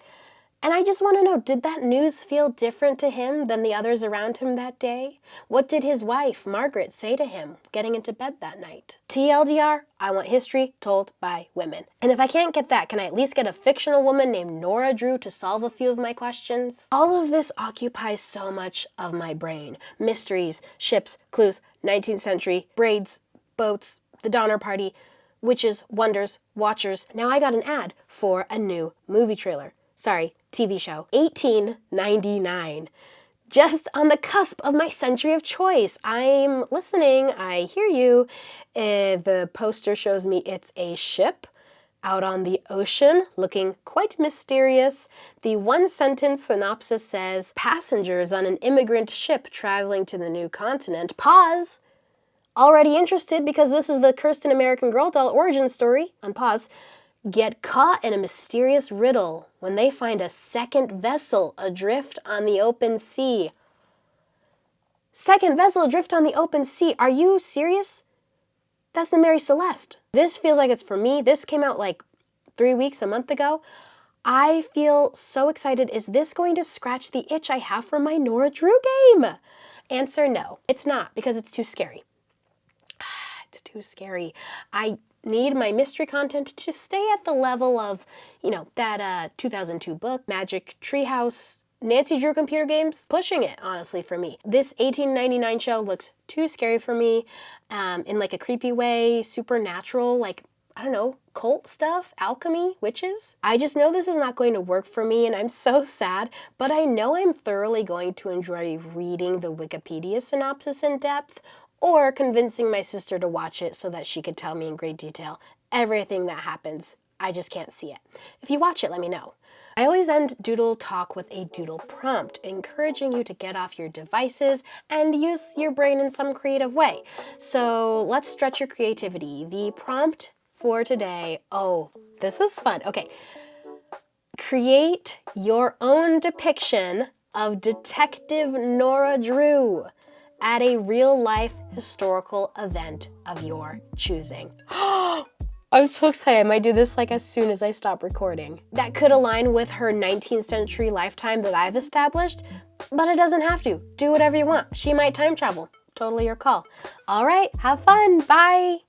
[SPEAKER 1] And I just want to know, did that news feel different to him than the others around him that day? What did his wife, Margaret, say to him getting into bed that night? TLDR, I want history told by women. And if I can't get that, can I at least get a fictional woman named Nora Drew to solve a few of my questions? All of this occupies so much of my brain. Mysteries, ships, clues, 19th century, braids, boats, the Donner Party. witches, wonders, watchers. Now I got an ad for a new movie trailer. Sorry, TV show. $18.99. Just on the cusp of my century of choice. I'm listening. I hear you. The poster shows me it's a ship out on the ocean, looking quite mysterious. The one-sentence synopsis says, passengers on an immigrant ship traveling to the new continent. Pause. Already interested because this is the Kirsten American Girl doll origin story. Unpause. Get caught in a mysterious riddle when they find a second vessel adrift on the open sea. Second vessel adrift on the open sea. Are you serious? That's the Mary Celeste. This feels like it's for me. This came out like 3 weeks, a month ago. I feel so excited. Is this going to scratch the itch I have for my Nora Drew game? Answer no. It's not, because it's too scary. It's too scary. I need my mystery content to stay at the level of, that 2002 book, Magic Treehouse, Nancy Drew computer games, pushing it, honestly, for me. This $18.99 show looks too scary for me, in like a creepy way, supernatural, like, I don't know, cult stuff, alchemy, witches. I just know this is not going to work for me, and I'm so sad, but I know I'm thoroughly going to enjoy reading the Wikipedia synopsis in depth, or convincing my sister to watch it so that she could tell me in great detail everything that happens. I just can't see it. If you watch it, let me know. I always end Doodle Talk with a doodle prompt, encouraging you to get off your devices and use your brain in some creative way. So let's stretch your creativity. The prompt for today, oh, this is fun. Okay, create your own depiction of Detective Nora Drew at a real-life historical event of your choosing. I'm so excited. I might do this like as soon as I stop recording. That could align with her 19th century lifetime that I've established, but it doesn't have to. Do whatever you want. She might time travel. Totally your call. All right, have fun. Bye.